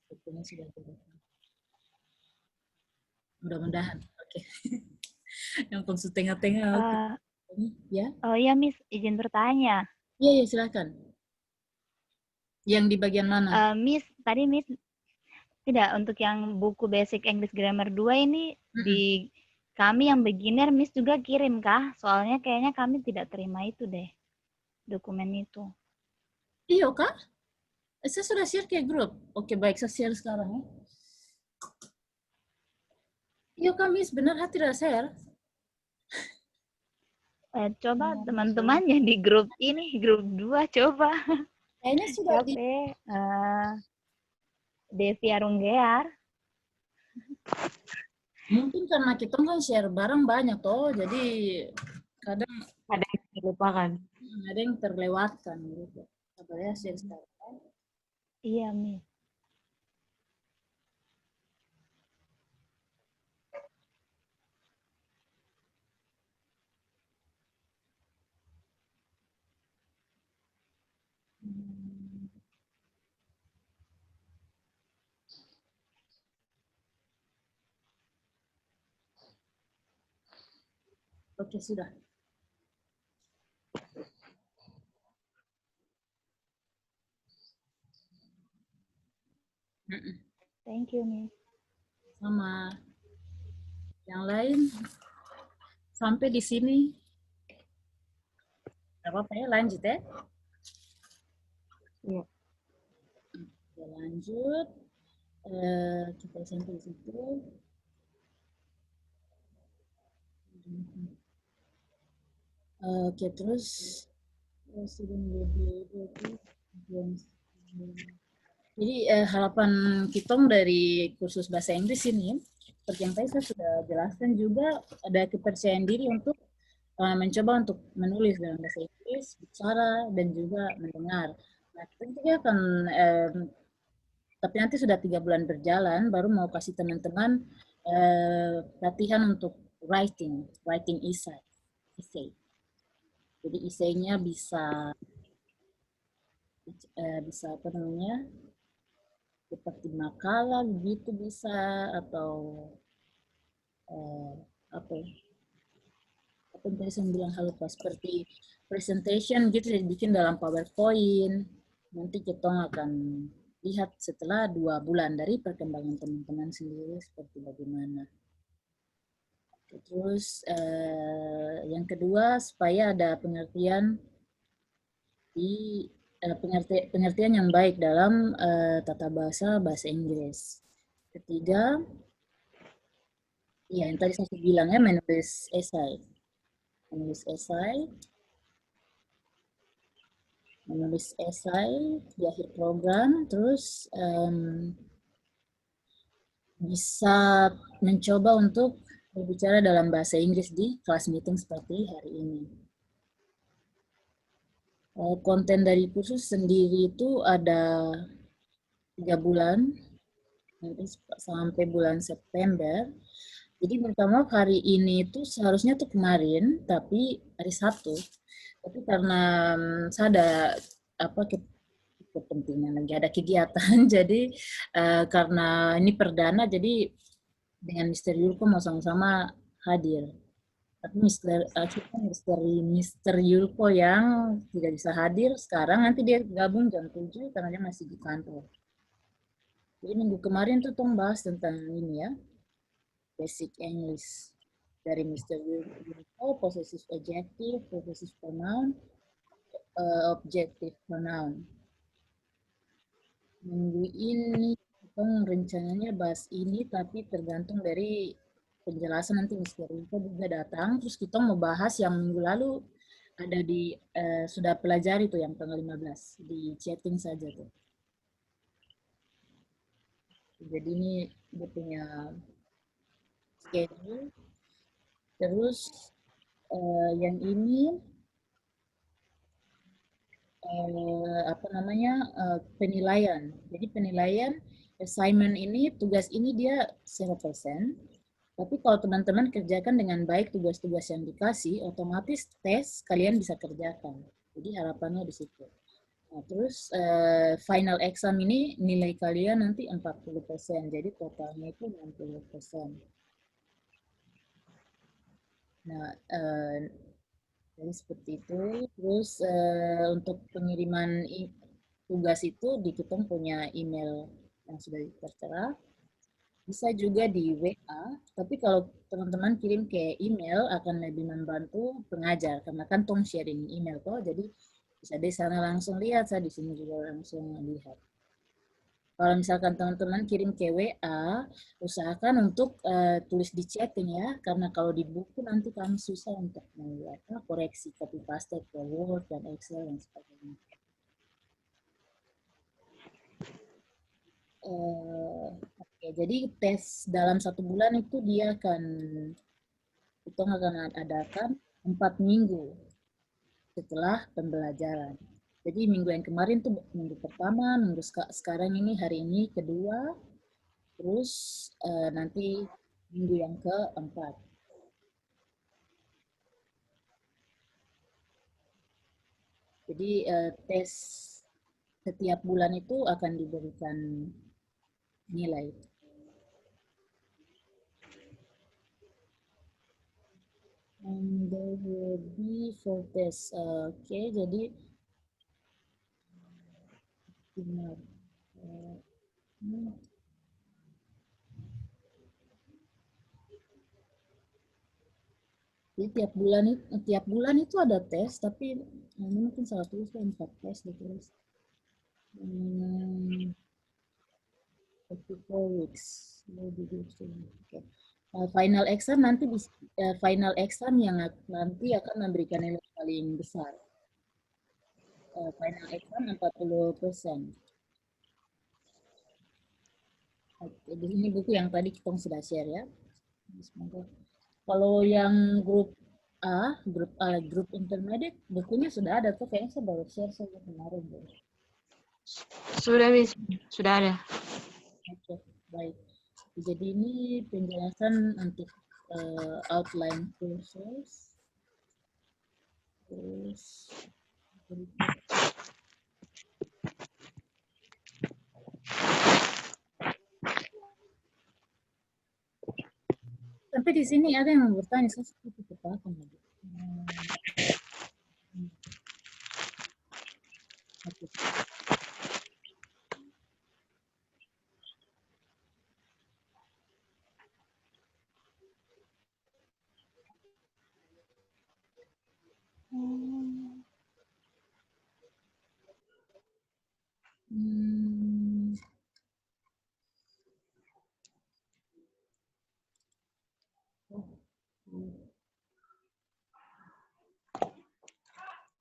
Dokumen sudah dikirimkan. Mudah-mudahan. Oke. Yang langsung tengah-tengah. Ya. Oh iya, Miss, izin bertanya. Iya, iya, silakan. Yang di bagian mana? Miss, tadi Miss, tidak, untuk yang buku Basic English Grammar 2 ini Mm-mm. di kami yang beginner, Miss juga kirim kah? Soalnya kayaknya kami tidak terima itu deh, dokumen itu. Iya, Kak? Saya sudah share ke grup. Oke, baik. Saya share sekarang ya. Iya, Kak, Miss. Benar, tidak share. Coba teman-temannya di grup ini, grup 2, coba. Kayaknya sudah di... Siapa? Devi Arunggear. Mungkin karena kita kan share barang banyak toh, jadi kadang Ada yang terlupakan. ada yang terlewatkan gitu. Apalagi share sekarang. Iya, Miss. Oke, sudah. Mm-mm. Thank you, Miss. Sama yang lain sampai di sini. Gak apa-apa ya, lanjut ya. Iya. Oke, lanjut. Kita sampai di situ. Oke, terus jadi harapan kita dari kursus bahasa Inggris ini, seperti yang tadi saya sudah jelaskan juga, ada kepercayaan diri untuk mencoba untuk menulis dalam bahasa Inggris, bicara, dan juga mendengar. Nah, kita juga akan, tapi nanti sudah 3 bulan berjalan, baru mau kasih teman-teman latihan untuk writing essay. Jadi essay-nya bisa apa namanya, seperti makalah begitu bisa, atau apa ya, apa yang tadi saya bilang, hal lupa, seperti presentation gitu, dibikin dalam PowerPoint. Nanti kita akan lihat setelah 2 bulan dari perkembangan teman-teman sendiri seperti bagaimana. Terus yang kedua, supaya ada pengertian di pengertian yang baik dalam tata bahasa Inggris. Ketiga, ya yang tadi saya bilang ya, menulis esai, menulis esai di akhir program, terus bisa mencoba untuk berbicara dalam bahasa Inggris di kelas meeting seperti hari ini. Konten dari kursus sendiri itu ada 3 bulan, nanti sampai bulan September. Jadi minta maaf, hari ini itu seharusnya tuh kemarin, tapi hari Sabtu. Tapi karena saya ada apa kepentingan lagi, ada kegiatan, jadi karena ini perdana, jadi dengan Mister Yulko mau sama-sama hadir. Tapi Mister Yulko yang tidak bisa hadir sekarang, nanti dia gabung jam 7 karena dia masih di kantor. Jadi minggu kemarin tuh Tong bahas tentang ini ya, basic English dari Mister Yulko, possessive adjective, possessive pronoun, objective pronoun. Minggu ini kita rencananya bahas ini, tapi tergantung dari penjelasan nanti Mister Yulko juga datang. Terus kita mau bahas yang minggu lalu ada di sudah pelajari tuh yang tanggal 15 di chatting saja tuh. Jadi ini dia punya schedule. Terus yang ini apa namanya, penilaian. Jadi penilaian assignment ini, tugas ini dia 0%. Tapi kalau teman-teman kerjakan dengan baik tugas-tugas yang dikasih, otomatis tes kalian bisa kerjakan. Jadi harapannya di situ. Nah, terus final exam ini nilai kalian nanti 40%, jadi totalnya itu 60%. Nah, jadi seperti itu. Terus untuk pengiriman tugas itu di kita punya email yang sudah tertera. Bisa juga di WA, tapi kalau teman-teman kirim ke email akan lebih membantu pengajar karena kan tong sharing email kok, jadi bisa di sana langsung lihat, saya di sini juga langsung lihat. Kalau misalkan teman-teman kirim ke WA, usahakan untuk tulis di chatting ya, karena kalau di buku nanti kami susah untuk koreksi copy paste ke Word dan Excel dan sebagainya. Oke, jadi tes dalam 1 bulan itu dia akan adakan 4 minggu setelah pembelajaran. Jadi minggu yang kemarin tuh minggu pertama, minggu sekarang ini hari ini kedua, terus nanti minggu yang keempat. Jadi tes setiap bulan itu akan diberikan nilai. And there will be 4 tests. Oke, jadi benar. Jadi tiap bulan itu ada tes, tapi ini mungkin salah tulis 4 tes ditulis. 4 weeks. Okay. Final exam nanti final exam yang nanti akan memberikan nilai paling besar. Final exam 40%. Jadi ini buku yang tadi kita sudah share ya. Kalau yang grup grup intermediate, bukunya sudah ada tuh, kayaknya saya baru share saja kemarin. Sudah, Miss. Sudah ada. Oke, baik. Jadi ini penjelasan untuk outline kursus. Terus sampai di sini ada yang bertanya, saya seperti kepaham lagi. Oke.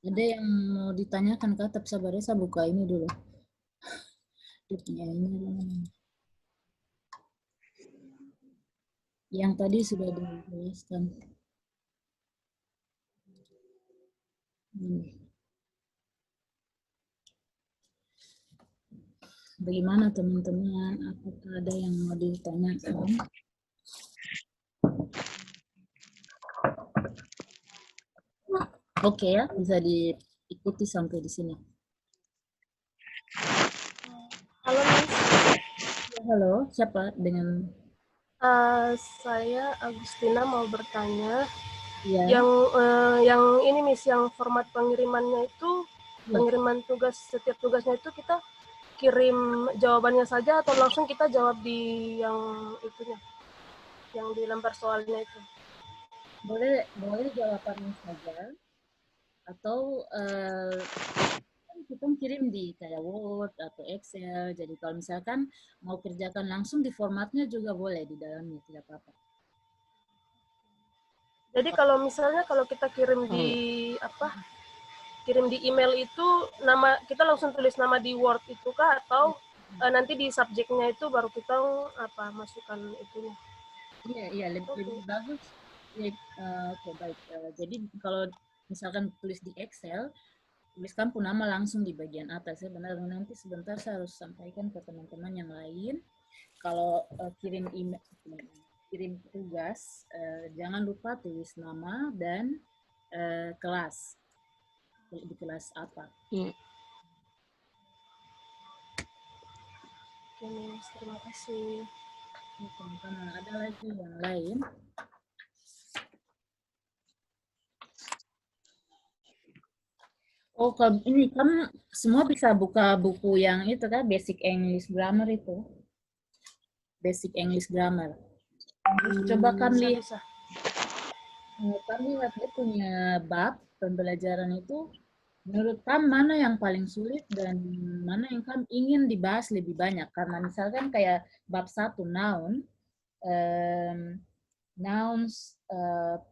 Ada yang mau ditanyakan Kak, tapi sabar ya, saya buka ini dulu. Yang tadi sudah dijelaskan. Bagaimana teman-teman? Apakah ada yang mau ditanyakan? Oke ya, bisa diikuti sampai di sini. Halo Miss. Ya, halo, siapa dengan? Saya Agustina mau bertanya. Ya. Yang ini Miss, yang format pengirimannya itu Ya. pengiriman tugas, setiap tugasnya itu kita kirim jawabannya saja atau langsung kita jawab di yang itunya, yang di lembar soalnya itu? Boleh jawabannya saja, atau kita kirim di kayak Word atau Excel. Jadi kalau misalkan mau kerjakan langsung di formatnya juga boleh di dalamnya, tidak apa-apa. Jadi kalau misalnya kalau kita kirim di kirim di email itu, nama kita langsung tulis nama di Word itu kah, atau nanti di subjeknya itu baru kita masukkan itunya? Iya, lebih bagus. Oke, baik. Jadi kalau misalkan tulis di Excel, tuliskan pun nama langsung di bagian atas ya. Benar, nanti sebentar saya harus sampaikan ke teman-teman yang lain. Kalau kirim email, kirim tugas, jangan lupa tulis nama dan kelas, di kelas apa. Oke, Miss. Terima kasih. Sama-sama. Ada lagi yang lain? Oh, kalau ini kan semua bisa buka buku yang itu kan, Basic English Grammar itu. Basic English Grammar. Terus coba Bisa. kami lihat dia punya bab pembelajaran itu, menurut kamu mana yang paling sulit dan mana yang kamu ingin dibahas lebih banyak? Karena misalkan kayak bab 1 noun, nouns,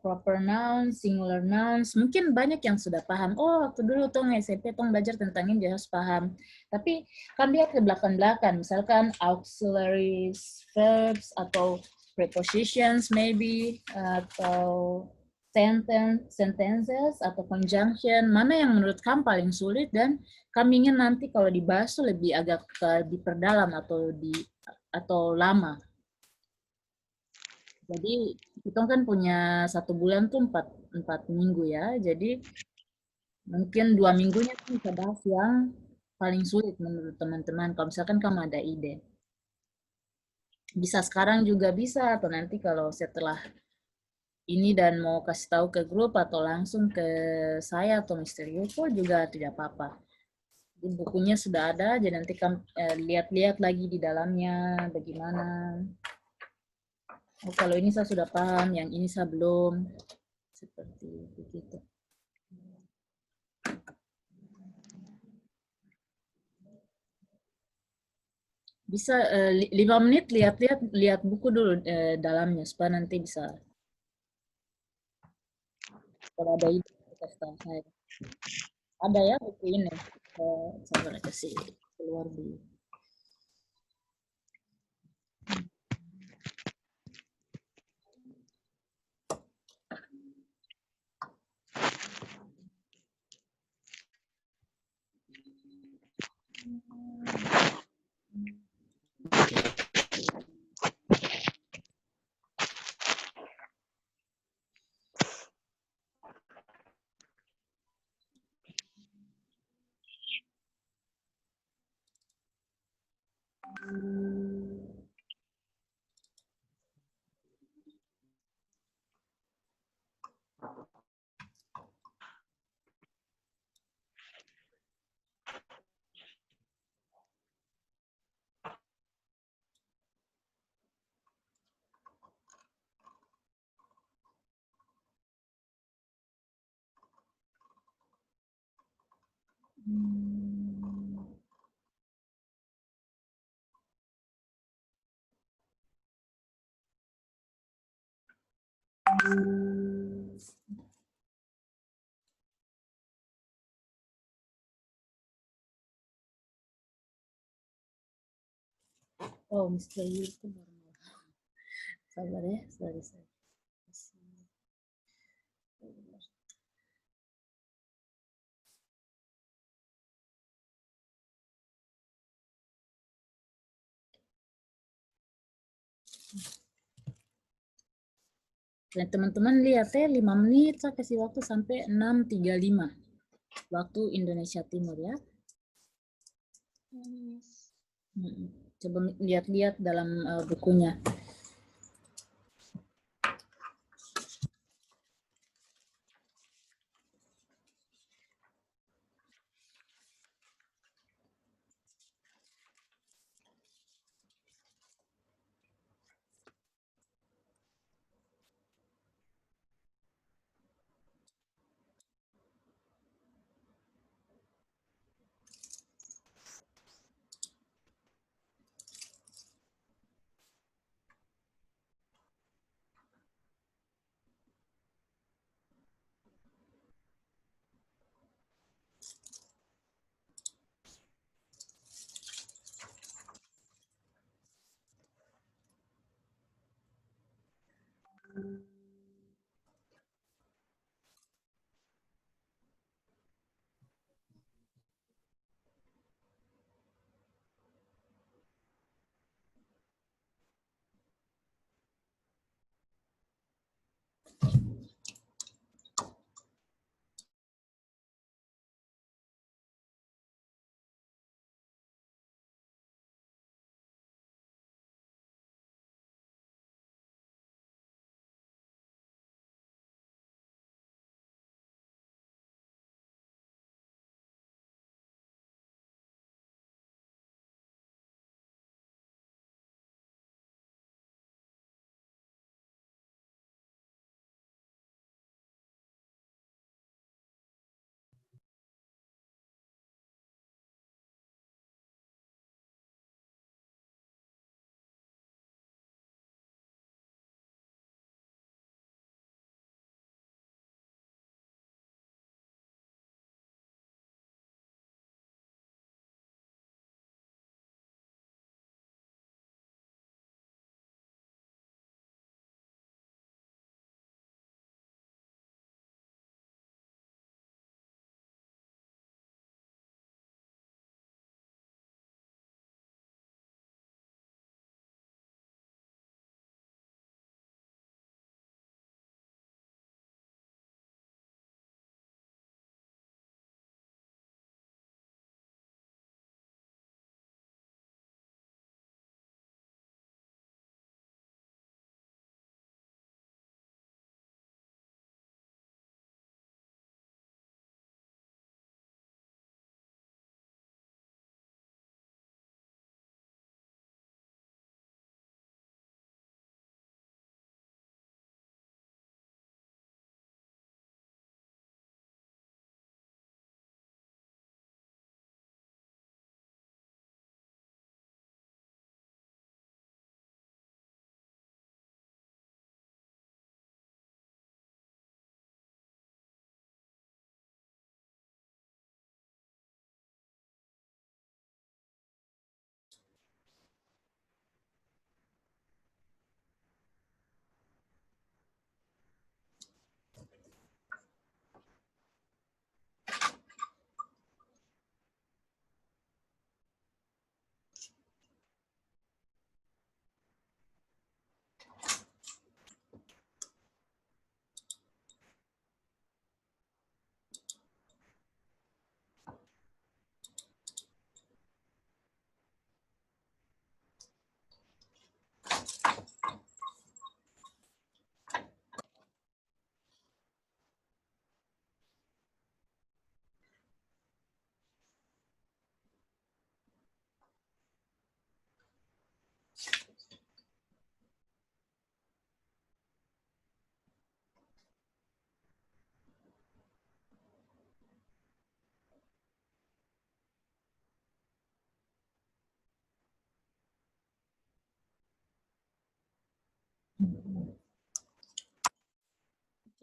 proper nouns, singular nouns, mungkin banyak yang sudah paham. Oh, waktu dulu tong SMP tong belajar tentang ini harus paham. Tapi kan dia ke belakang-belakang, misalkan auxiliaries, verbs, atau prepositions maybe, atau sentences, atau conjunction, mana yang menurut kamu paling sulit dan kami ingin nanti kalau dibahas tuh lebih agak diperdalam atau lama. Jadi kita kan punya 1 bulan tuh 4 minggu ya. Jadi mungkin 2 minggunya kan kita bahas yang paling sulit menurut teman-teman. Kalau misalkan kamu ada ide, bisa sekarang juga bisa atau nanti kalau setelah ini dan mau kasih tahu ke grup atau langsung ke saya atau Mister Yuko juga tidak apa-apa. Jadi bukunya sudah ada, jadi nanti kamu lihat-lihat lagi di dalamnya bagaimana. Oh, kalau ini saya sudah paham, yang ini saya belum. Seperti begitu. Bisa 5 menit lihat buku dulu dalamnya supaya nanti bisa kalau ada ide kasih tahu saya. Ada ya buku ini. Saya kasih keluar dulu. Oh, Mr. Yu itu baru mau. Sabar ya, sorry. Dan teman-teman lihat ya, 5 menit saya kasih waktu sampai 6.35 waktu Indonesia Timur ya. Coba lihat-lihat dalam bukunya.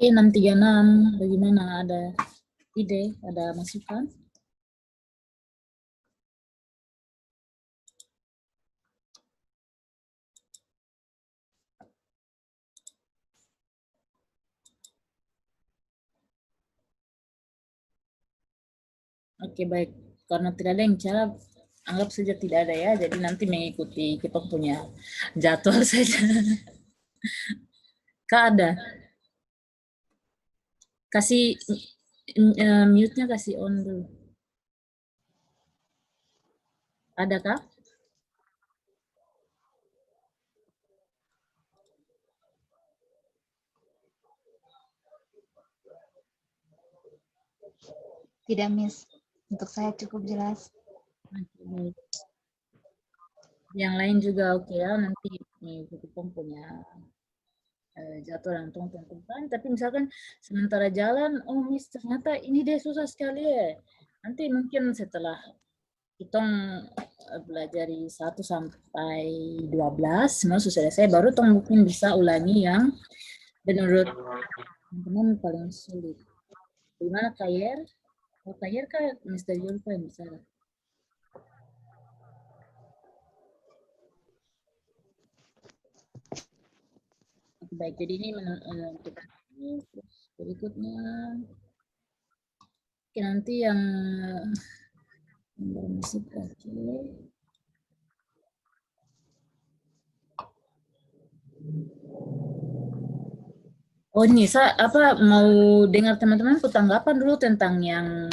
Oke, 636, bagaimana? Ada ide, ada masukan? Oke, baik. Karena tidak ada yang cara, anggap saja tidak ada ya. Jadi nanti mengikuti kita punya jadwal saja. Kak ada? Kasih mute-nya kasih on dulu. Ada Kak? Tidak, Miss. Untuk saya cukup jelas. Oke, baik. Yang lain juga oke ya, nanti mengikuti punya jadwal yang tentukan. Tapi misalkan sementara jalan, oh Miss ternyata ini deh susah sekali ya. Nanti mungkin setelah kita pelajari 1 sampai 12 semua sudah selesai, baru tong mungkin bisa ulangi yang menurut teman-teman paling sulit. Gimana Kayer? Oh, Kayer kan Mr. Yulko yang bicara. Baik, jadi ini untuk terus berikutnya. Oke, nanti yang bermusik, oke. Oh ini, apa mau dengar teman-teman tanggapan dulu tentang yang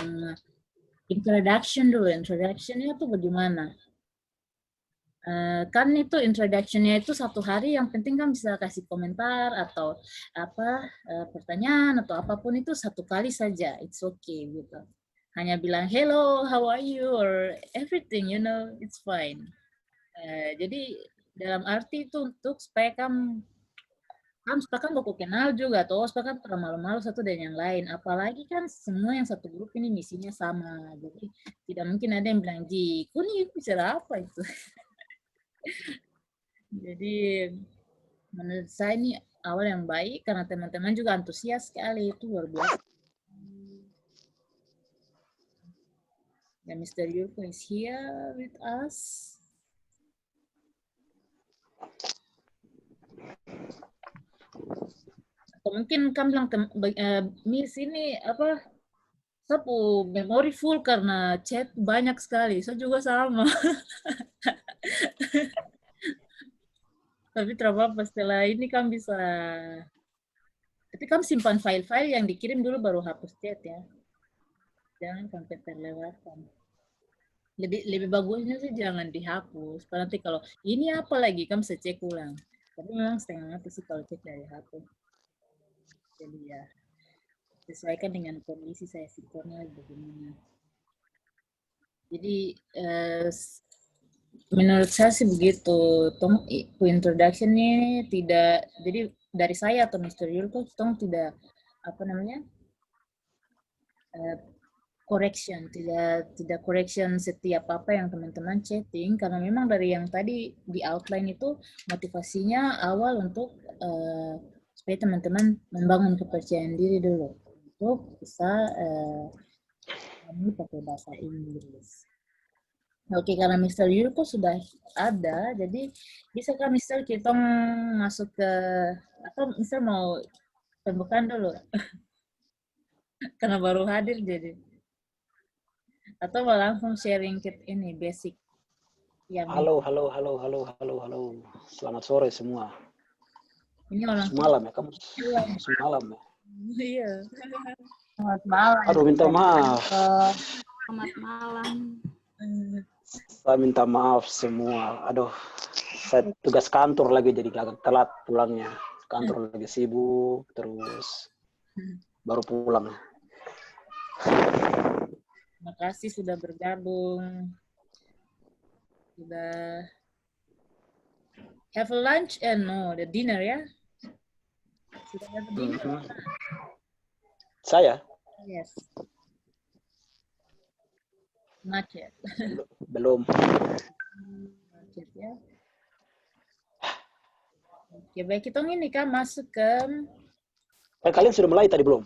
introduction dulu. Introduction-nya tuh bagaimana? Kan itu introduction-nya itu 1 hari, yang penting kan bisa kasih komentar atau apa pertanyaan atau apapun itu 1 kali saja, it's okay gitu. Hanya bilang hello, how are you, or everything, you know, it's fine. Jadi dalam arti itu untuk supaya kamu sepakat baku kenal juga, atau sepakat malu-malu satu dan yang lain. Apalagi kan semua yang satu grup ini misinya sama. Jadi tidak mungkin ada yang bilang, Ji, kuni bicara apa itu? Jadi menurut saya ini awal yang baik karena teman-teman juga antusias sekali, itu luar biasa. Dan Mr. Yurko is here with us. Atau mungkin kamu bilang, Miss ini apa? Saya memori full karena chat banyak sekali. Saya juga sama. Tapi terapa setelah ini kamu bisa. Tapi kamu simpan file-file yang dikirim dulu baru hapus chat ya. Jangan sampai terlewatkan. Lebih bagusnya sih jangan dihapus. Karena nanti kalau ini apa lagi kamu bisa cek ulang. Tapi memang setengah mati sih kalau cek dari HP. Jadi ya sesuaikan dengan kondisi saya sikonnya bagaimana. Jadi menurut saya sih begitu. Tong introduction ini tidak, jadi dari saya atau Mr. Yulko, tong tidak apa namanya correction, tidak correction setiap apa yang teman-teman chatting, karena memang dari yang tadi di outline itu motivasinya awal untuk supaya teman-teman membangun kepercayaan diri dulu untuk bisa kami pakai bahasa Inggris. Oke, karena Mr. Yurko sudah ada, jadi bisakah Mr. kita masuk ke, atau Mr. mau pembukaan dulu? Karena baru hadir jadi. Atau mau langsung sharing kit ini, basic. Yang Halo. Selamat sore semua. ini orang semalam ya, kamu semalam ya. Iya. Selamat malam. Aduh, minta maaf. Selamat malam. Saya minta maaf semua. Aduh, saya tugas kantor lagi jadi agak telat pulangnya. Kantor lagi sibuk, terus baru pulang. Terima kasih sudah bergabung. Sudah have a lunch and no, the dinner ya? Sudah have a dinner? Saya? Yes. Not yet. Belum. Not yet ya. Oke, baik, kita ini kan masuk ke Kalian sudah mulai tadi belum?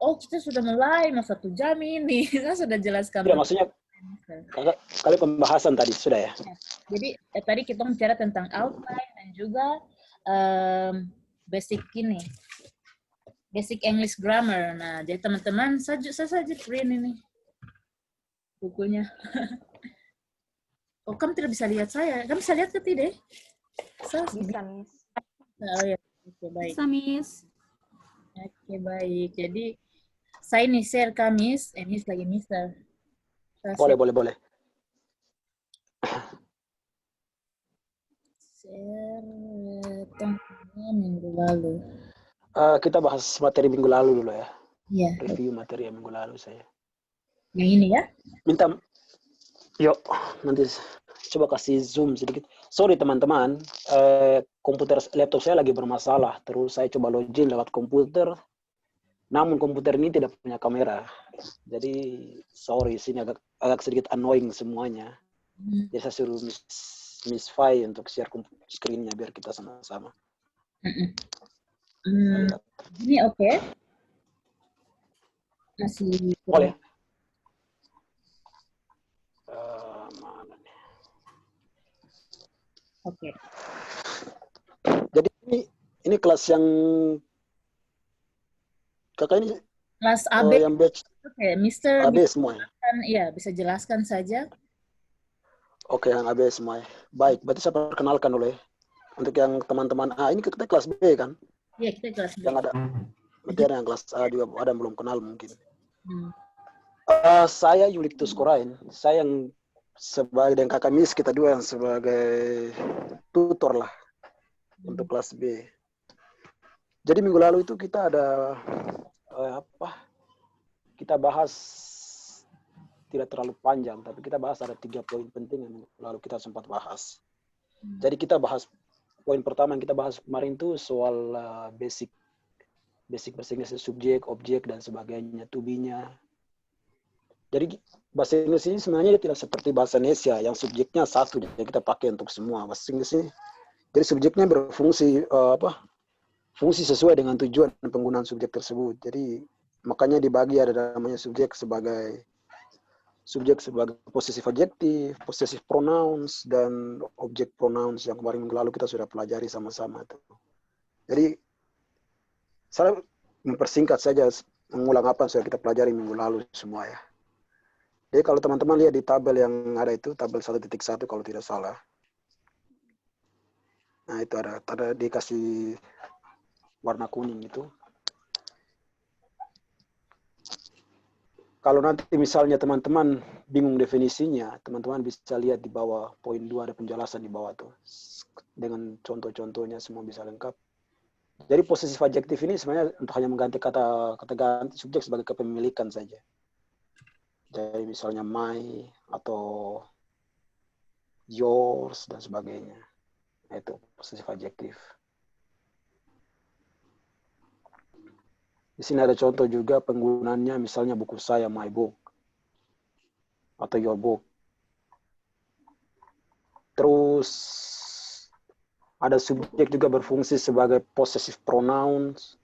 Oh, kita sudah mulai, mau 1 jam ini. Saya sudah jelaskan. Tidak, maksudnya kali pembahasan tadi sudah ya? Jadi tadi kita bicara tentang outline dan juga basic ini, basic English grammar. Nah, jadi teman-teman, saya saja print ini bukunya. Oh, kamu tidak bisa lihat saya. Kamu bisa lihat ke tidak? Bisa, Miss. Oh ya, oke, baik. Bisa, Miss. Oke, baik. Jadi saya ini share Miss, Miss lagi Mister. Boleh. Share teman minggu lalu. Kita bahas materi minggu lalu dulu ya. Iya. Review materi yang minggu lalu saya. Yang ini ya? Yuk, nanti coba kasih zoom sedikit. Sorry teman-teman, laptop saya lagi bermasalah. Terus saya coba login lewat komputer. Namun komputer ini tidak punya kamera. Jadi, sorry, sini agak sedikit annoying semuanya. Jadi saya suruh Miss Fai untuk share screen-nya biar kita sama-sama. Ini oke? Masih boleh. Mana nih? Oke. Jadi ini kelas yang kakak ini kelas AB yang batch. Oke, Mister AB semua ya? Iya, bisa jelaskan saja. Oke, yang AB semua ya. Baik, berarti saya perkenalkan dulu ya. Untuk yang teman-teman A, ini kita kelas B kan? Iya, kita kelas B. Yang ada materi yang kelas A juga ada yang belum kenal mungkin. Saya Yuliktus Korain. Saya yang sebagai dan kakak Miss kita dua yang sebagai tutor lah untuk kelas B. Jadi minggu lalu itu kita ada kita bahas tidak terlalu panjang, tapi kita bahas ada 3 poin penting yang lalu kita sempat bahas. Jadi kita bahas poin pertama yang kita bahas kemarin itu soal basic bahasa Inggris, subjek, objek dan sebagainya, to be-nya. Jadi bahasa Inggris ini sebenarnya dia tidak seperti bahasa Indonesia yang subjeknya satu yang kita pakai untuk semua. Bahasa Inggris ini jadi subjeknya berfungsi fungsi sesuai dengan tujuan dan penggunaan subjek tersebut. Jadi makanya dibagi ada namanya subjek sebagai possessive adjective, possessive pronouns dan object pronouns yang kemarin minggu lalu kita sudah pelajari sama-sama. Jadi saya mempersingkat saja mengulang apa yang sudah kita pelajari minggu lalu semua ya. Jadi kalau teman-teman lihat di tabel yang ada itu, tabel 1.1 kalau tidak salah. Nah itu ada dikasih warna kuning itu. Kalau nanti misalnya teman-teman bingung definisinya, teman-teman bisa lihat di bawah poin 2 ada penjelasan di bawah tuh. Dengan contoh-contohnya semua bisa lengkap. Jadi possessive adjective ini sebenarnya untuk hanya mengganti kata ganti subjek sebagai kepemilikan saja. Jadi misalnya my atau yours dan sebagainya. Itu possessive adjective. Di sini ada contoh juga penggunaannya, misalnya buku saya, my book, atau your book. Terus ada subjek juga berfungsi sebagai possessive pronouns.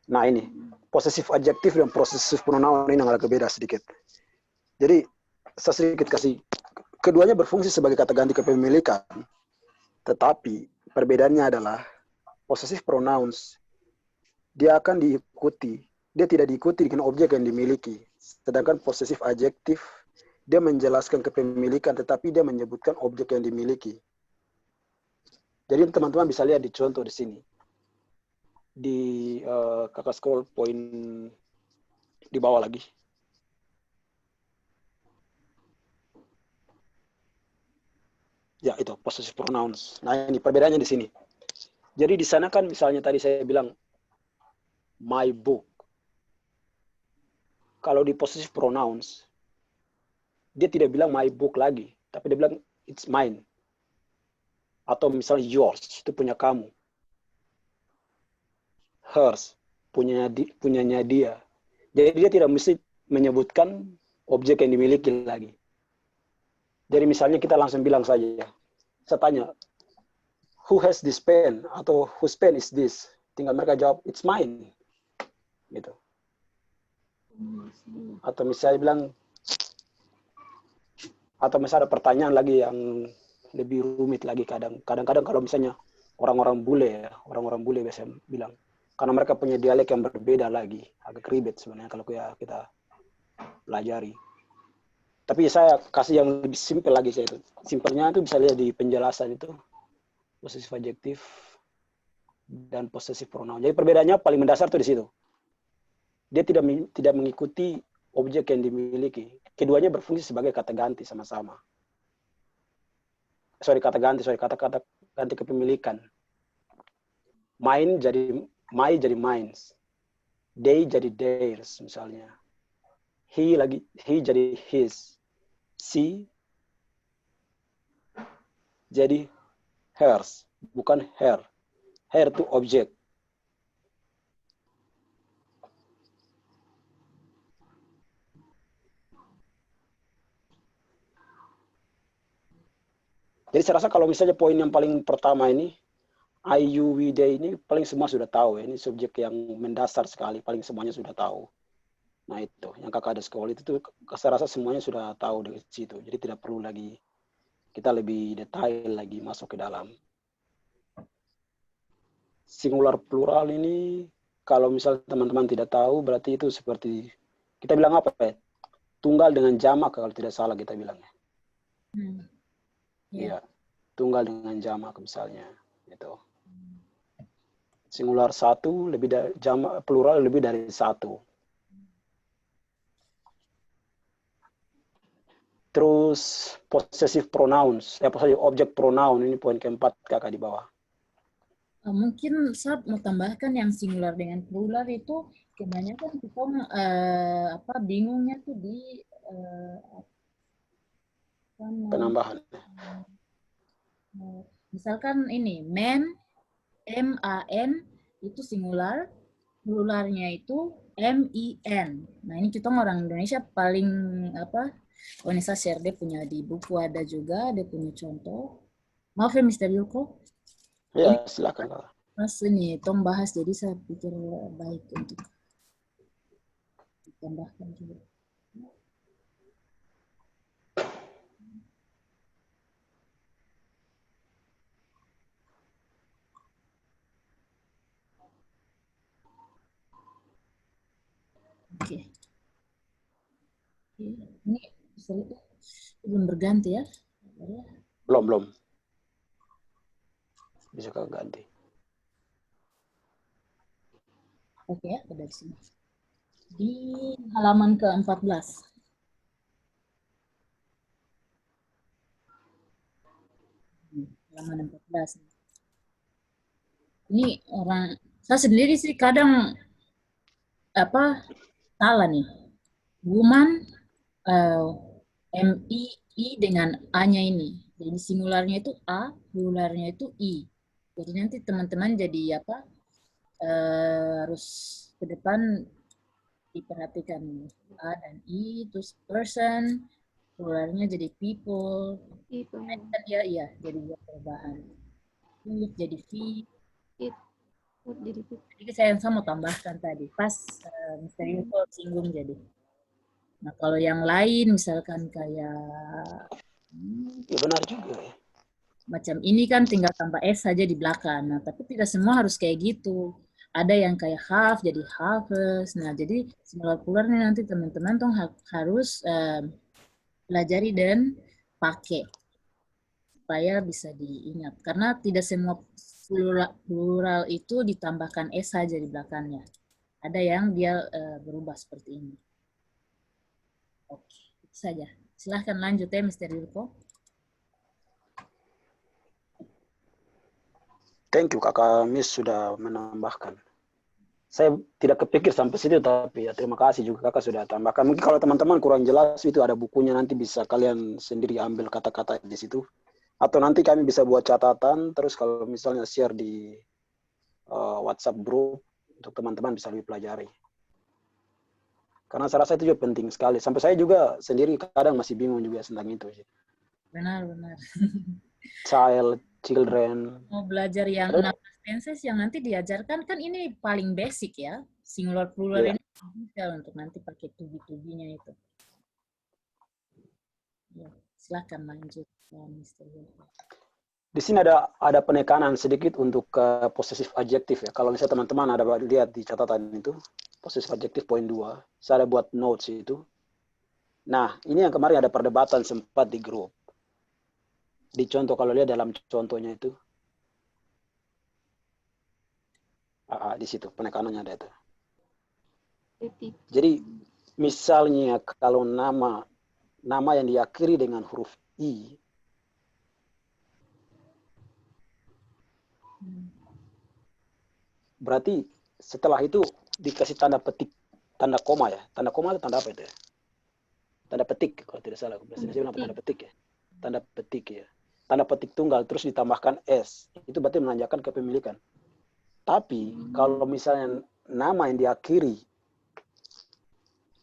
Nah ini, possessive adjective dan possessive pronoun ini agak beda sedikit. Jadi saya sedikit kasih, keduanya berfungsi sebagai kata ganti kepemilikan. Tetapi perbedaannya adalah possessive pronouns dia akan diikuti, dia tidak diikuti dengan objek yang dimiliki. Sedangkan possessive adjective, dia menjelaskan kepemilikan, tetapi dia menyebutkan objek yang dimiliki. Jadi teman-teman bisa lihat di contoh di sini. Di kakak scroll poin di bawah lagi. Ya itu, possessive pronouns. Nah ini perbedaannya di sini. Jadi di sana kan misalnya tadi saya bilang, my book. Kalau di possessive pronouns, dia tidak bilang my book lagi, tapi dia bilang it's mine. Atau misalnya yours, itu punya kamu. Hers, punyanya dia. Jadi dia tidak mesti menyebutkan objek yang dimiliki lagi. Jadi misalnya kita langsung bilang saja, saya tanya, who has this pen? Atau whose pen is this? Tinggal mereka jawab, it's mine. gitu. Atau misalnya bilang, atau misalnya ada pertanyaan lagi yang lebih rumit lagi kadang-kadang kalau misalnya orang-orang bule biasanya bilang, karena mereka punya dialek yang berbeda lagi, agak ribet sebenarnya kalau kita pelajari. Tapi saya kasih yang lebih simpel lagi saya itu. Simpelnya itu bisa lihat di penjelasan itu, posesif adjektif dan posesif pronoun. Jadi perbedaannya paling mendasar tuh di situ. Dia tidak mengikuti objek yang dimiliki. Keduanya berfungsi sebagai kata ganti sama-sama. Kata ganti kepemilikan. Mine jadi my jadi mines. They jadi theirs misalnya. He jadi his. She jadi hers, bukan her. Her itu objek. Jadi saya rasa kalau misalnya poin yang paling pertama ini, I, you, we, they ini paling semua sudah tahu. Ini subjek yang mendasar sekali, paling semuanya sudah tahu. Nah itu, yang kakak ada sekolah itu tuh, saya rasa semuanya sudah tahu dari situ. Jadi tidak perlu lagi kita lebih detail lagi masuk ke dalam. Singular plural ini, kalau misalnya teman-teman tidak tahu, berarti itu seperti, kita bilang apa ya? Tunggal dengan jamak kalau tidak salah kita bilangnya. Iya, tunggal dengan jamak misalnya. Itu. Singular satu lebih dari jamak, plural lebih dari satu. Terus possessive pronouns, objek pronoun ini poin keempat kakak di bawah. Mungkin saya mau tambahkan yang singular dengan plural itu kebanyakan kita bingungnya tuh di penambahan. Misalkan ini man, M-A-N itu singular, pluralnya itu M-I-N. Nah ini kita orang Indonesia paling Wanisa share dia punya di buku ada juga, dia punya contoh. Maaf ya Mr. Yulko. Ya silakan. Mas ini Tom bahas jadi saya pikir baik untuk ditambahkan juga. Oke. Ini belum berganti ya? Belum. Bisa kau ganti. Oke ya, ada di sini. Di halaman ke-14. Halaman 14. Ini orang, saya sendiri sih kadang salah nih. Woman M-I dengan A-nya ini. Jadi singularnya itu A, pluralnya itu I. Jadi nanti teman-teman jadi harus ke depan diperhatikan A dan I, terus person, pluralnya jadi people. Iya, jadi buat perubahan. It jadi V. Jadi saya mau tambahkan tadi, pas Mr. Info singgung jadi. Nah kalau yang lain misalkan kayak ya benar juga ya. Macam ini kan tinggal tambah S saja di belakang. Nah tapi tidak semua harus kayak gitu. Ada yang kayak half jadi halves. Nah jadi singular plural ini nanti teman-teman tuh harus pelajari dan pakai supaya bisa diingat. Karena tidak semua plural itu ditambahkan S saja di belakangnya. Ada yang dia berubah seperti ini. Oke, itu saja. Silahkan lanjut ya, Mr. Yurko. Thank you, Kakak Miss sudah menambahkan. Saya tidak kepikir sampai situ, tapi ya terima kasih juga Kakak sudah tambahkan. Mungkin kalau teman-teman kurang jelas, itu ada bukunya, nanti bisa kalian sendiri ambil kata-kata di situ. Atau nanti kami bisa buat catatan, terus kalau misalnya share di WhatsApp group, untuk teman-teman bisa lebih pelajari. Karena saya rasa itu juga penting sekali. Sampai saya juga sendiri kadang masih bingung juga tentang itu. Benar. Children. Mau belajar yang 16 tenses yang nanti diajarkan kan ini paling basic ya. Singular plural Iya. ini bisa untuk nanti pakai to-be-nya itu. Ya, silakan lanjut, Mr. Wilfred. Di sini ada penekanan sedikit untuk possessive adjective ya. Kalau misalnya teman-teman ada lihat di catatan itu, possessive adjective poin 2, saya ada buat notes itu. Nah, ini yang kemarin ada perdebatan sempat di grup. Di contoh, kalau lihat dalam contohnya itu, di situ penekanannya ada itu. Jadi, misalnya kalau nama yang diakhiri dengan huruf I, berarti setelah itu dikasih tanda petik, tanda koma ya. Tanda koma itu tanda apa itu ya? Tanda petik, kalau tidak salah. Bahasa Indonesia bilang tanda petik ya. Tanda petik ya. Tanda petik tunggal, terus ditambahkan S. Itu berarti menandakan kepemilikan. Tapi, kalau misalnya nama yang diakhiri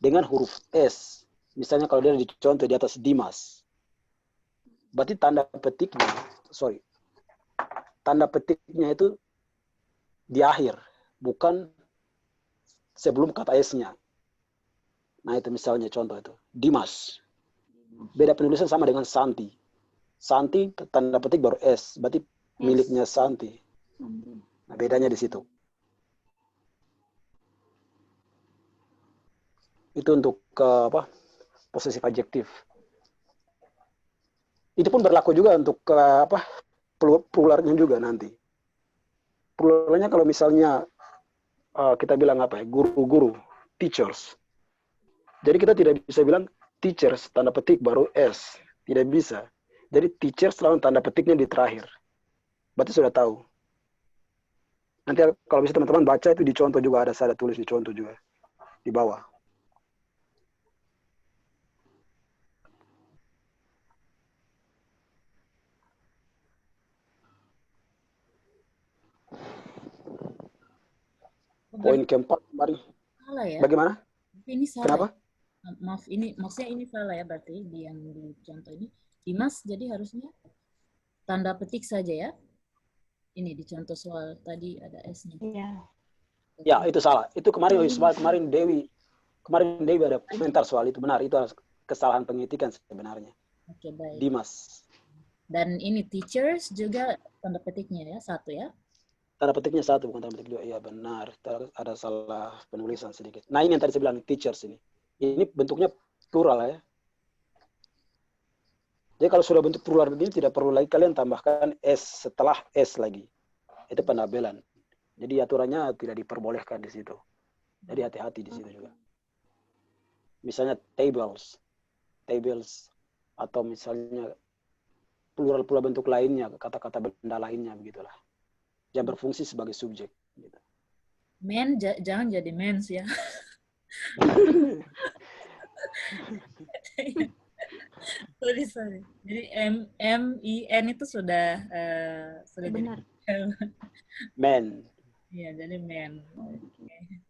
dengan huruf S, misalnya kalau dia dicontoh di atas Dimas, berarti tanda petiknya itu di akhir, bukan sebelum kata S-nya. Nah itu misalnya contoh itu, Dimas. Beda penulisan sama dengan Santi. Santi tanda petik baru S, berarti miliknya Santi. Nah bedanya di situ. Itu untuk possessive adjektif. Itu pun berlaku juga untuk pluralnya juga nanti. Pluralnya kalau misalnya kita bilang guru-guru, teachers. Jadi kita tidak bisa bilang teachers tanda petik baru S, tidak bisa. Jadi teachers selalu tanda petiknya di terakhir. Berarti sudah tahu. Nanti kalau bisa teman-teman baca itu di contoh juga ada, saya tulis di contoh juga di bawah. Poin keempat, mari. Salah ya? Bagaimana? Ini salah. Kenapa? Ya? Maaf, maksudnya ini salah ya berarti di yang di contoh ini. Dimas, jadi harusnya tanda petik saja ya? Ini di contoh soal tadi ada S-nya. Iya. Ya, itu salah. Itu kemarin Dewi ada komentar soal itu. Benar, itu kesalahan pengetikan sebenarnya. Oke, baik. Dimas. Dan ini teachers juga tanda petiknya ya, satu ya? Tanda petiknya satu, bukan tanda petik dua. Iya benar, ada salah penulisan sedikit. Nah ini yang tadi saya bilang, teachers ini. Ini bentuknya plural ya. Jadi kalau sudah bentuk plural begini, tidak perlu lagi kalian tambahkan S setelah S lagi. Itu penabelan. Jadi aturannya tidak diperbolehkan di situ. Jadi hati-hati di situ juga. Misalnya tables, atau misalnya plural bentuk lainnya, kata-kata benda lainnya begitulah. Yang berfungsi sebagai subjek. Gitu. Men jangan jadi mens ya. sorry. Jadi MEN itu sudah Benar. Men. Iya, jadi men. Okay.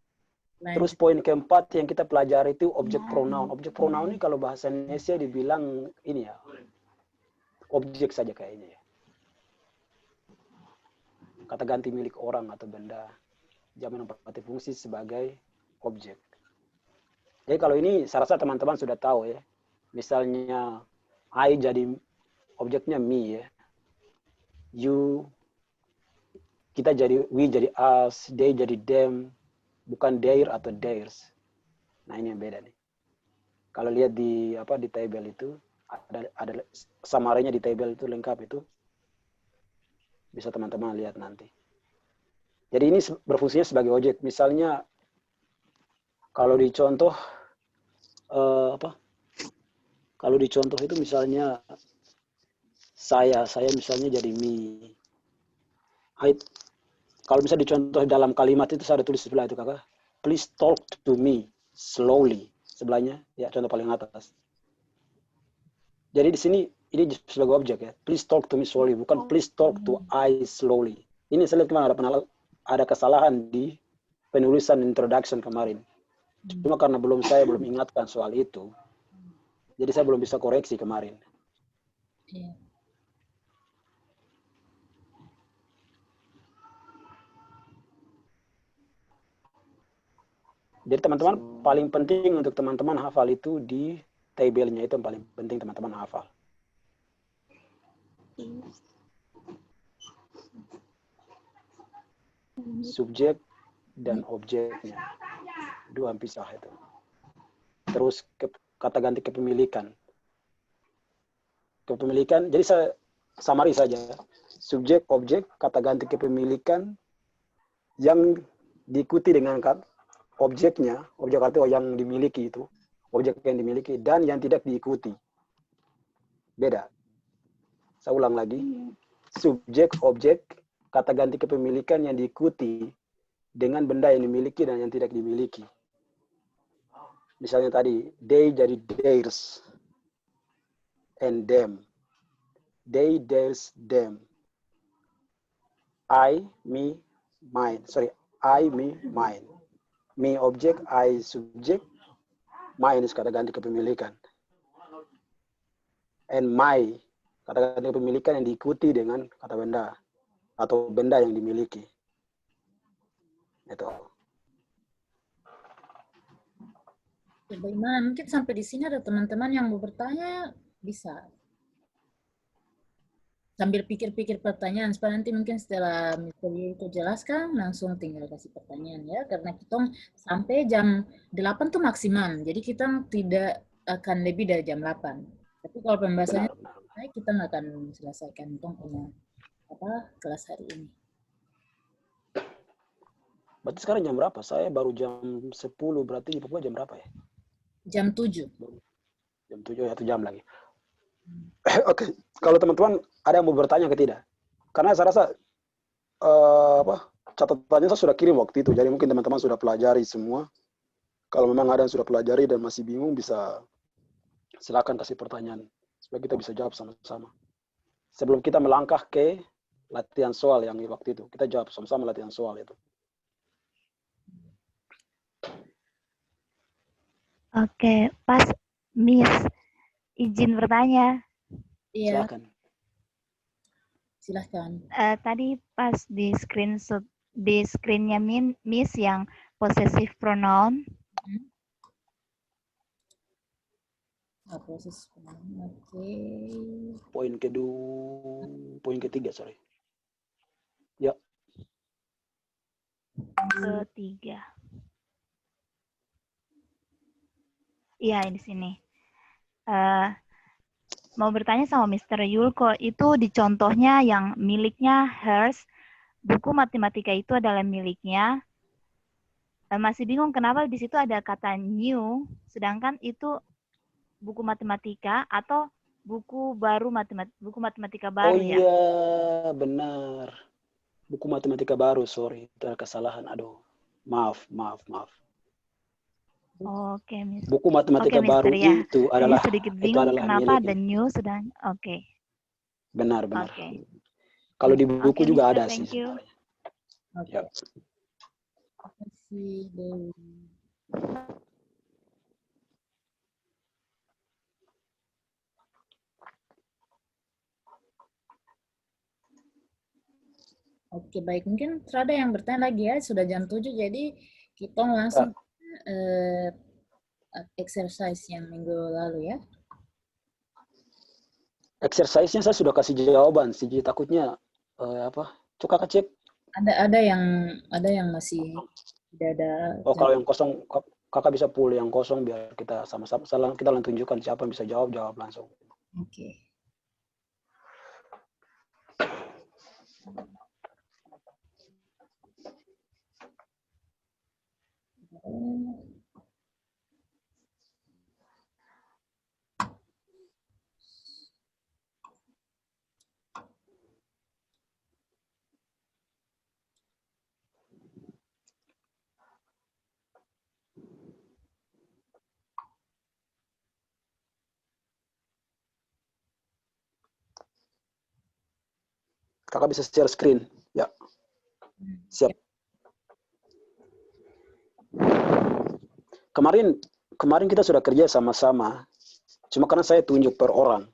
Terus poin keempat yang kita pelajari itu objek pronoun. Objek pronoun ini kalau bahasa Indonesia dibilang ini ya, objek saja kayaknya ya. Kata ganti milik orang atau benda. Jamak menempati fungsi sebagai objek. Jadi kalau ini saya rasa teman-teman sudah tahu ya. Misalnya I jadi objeknya me ya. You, kita jadi we jadi us, they jadi them, bukan their atau theirs. Nah ini yang beda nih. Kalau lihat di table itu ada summary-nya di table itu lengkap itu. Bisa teman-teman lihat nanti. Jadi ini berfungsinya sebagai objek. Misalnya kalau dicontoh kalau dicontoh itu misalnya saya misalnya jadi me. Kalau misalnya dicontoh dalam kalimat itu saya ada tulis sebelah itu kakak. Please talk to me slowly. Sebelahnya ya contoh paling atas. Jadi di sini ini sebagai objek ya. Please talk to me slowly, bukan please talk to I slowly. Ini saya lihat kemarin ada kesalahan di penulisan introduction kemarin. Cuma karena saya belum ingatkan soal itu. Jadi saya belum bisa koreksi kemarin. Iya. Jadi teman-teman paling penting untuk teman-teman hafal itu di tabelnya, itu yang paling penting teman-teman hafal. Subjek dan objeknya. Dua pisah itu. Terus kata ganti kepemilikan. Kepemilikan, jadi saya summary saja. Subjek, objek, kata ganti kepemilikan yang diikuti dengan objeknya, objek artinya yang dimiliki itu, objek yang dimiliki, dan yang tidak diikuti. Beda. Saya ulang lagi. Subjek, objek, kata ganti kepemilikan yang diikuti dengan benda yang dimiliki dan yang tidak dimiliki. Misalnya tadi, they jadi theirs, and them. They, theirs, them. I, me, mine. Sorry, I, me, mine. Me objek, I subjek, mine kata ganti kepemilikan. And my, kata ganti kepemilikan yang diikuti dengan kata benda atau benda yang dimiliki. Itu. Bagaimana? Mungkin sampai di sini ada teman-teman yang mau bertanya, bisa. Sambil pikir-pikir pertanyaan, supaya nanti mungkin setelah Mr. Yuriko jelaskan, langsung tinggal kasih pertanyaan ya. Karena kita sampai jam 8 tuh maksimal, jadi kita tidak akan lebih dari jam 8. Tapi kalau pembahasannya baik, kita nggak akan selesaikan punya kelas hari ini. Berarti sekarang jam berapa? Saya baru jam 10, berarti di Papua jam berapa ya? Jam 7. Jam 7, ya, 1 jam lagi. Oke, kalau teman-teman ada yang mau bertanya ke tidak? Karena saya rasa catatannya saya sudah kirim waktu itu, jadi mungkin teman-teman sudah pelajari semua. Kalau memang ada yang sudah pelajari dan masih bingung, bisa silakan kasih pertanyaan supaya kita bisa jawab sama-sama. Sebelum kita melangkah ke latihan soal yang waktu itu, kita jawab sama-sama latihan soal itu. Oke, pas Miss izin bertanya. Iya. Silakan. Silahkan. Tadi pas di screen-nya Miss yang possessive pronoun. Possessive pronoun. Oke. Poin ketiga, sorry. Ya. Ketiga. Iya, di sini. Mau bertanya sama Mr. Yulko, itu di contohnya yang miliknya hers, buku matematika itu adalah miliknya. Masih bingung kenapa di situ ada kata new, sedangkan itu buku matematika atau buku baru buku matematika baru ya? Oh iya, benar. Buku matematika baru, sorry. Itu ada kesalahan. Aduh, maaf. Oke, Miss. Buku matematika baru ya. itu adalah sedikit bingung kenapa ada new sedang Benar. Okay. Kalau di buku juga Mister, ada thank sih. You. Oke. Yep. Terima kasih, Dewi. Oke, baik. Mungkin ada yang bertanya lagi ya. Sudah jam 7, jadi kita langsung exercise yang minggu lalu ya. Exercise-nya saya sudah kasih jawaban sih. Jadi takutnya Coba kakak cek. Ada yang masih tidak ada. Oh, kalau yang kosong kakak bisa pull yang kosong biar kita sama-sama kita tunjukkan siapa yang bisa jawab langsung. Oke. Kakak bisa share screen. Ya. Siap. Kemarin kita sudah kerja sama-sama. Cuma karena saya tunjuk per orang.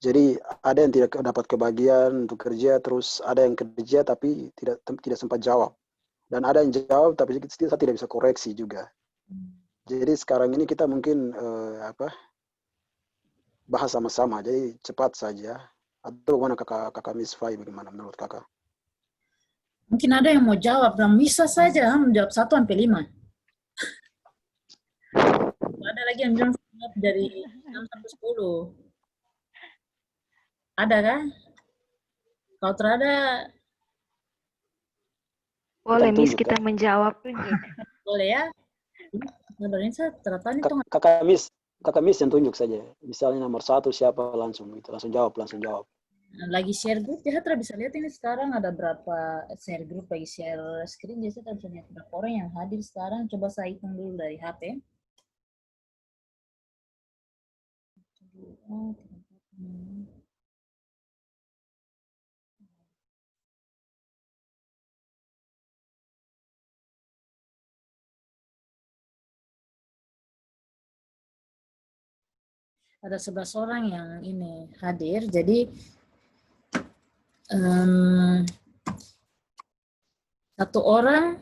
Jadi ada yang tidak dapat kebagian untuk kerja, terus ada yang kerja tapi tidak sempat jawab. Dan ada yang jawab tapi saya tidak bisa koreksi juga. Jadi sekarang ini kita mungkin bahas sama-sama, jadi cepat saja. Atau mana kakak Miss Fai, bagaimana menurut kakak? Mungkin ada yang mau jawab, dan bisa saja menjawab 1 sampai 5. Ada lagi yang bilang dari 6 sampai 10. Ada kan? Kalau terada, Boleh, Miss, tunjuk, kita kan? menjawab. boleh ya. Sebenarnya saya ternyata itu Kakak Miss yang tunjuk saja. Misalnya nomor 1 siapa, langsung gitu. Langsung jawab. lagi share grup, ya Hatra bisa lihat ini sekarang ada berapa share grup, lagi share screen, jadi saya bisa lihat berapa orang yang hadir sekarang. Coba saya hitung dulu dari HP. Ada 11 orang yang ini hadir, jadi 1 orang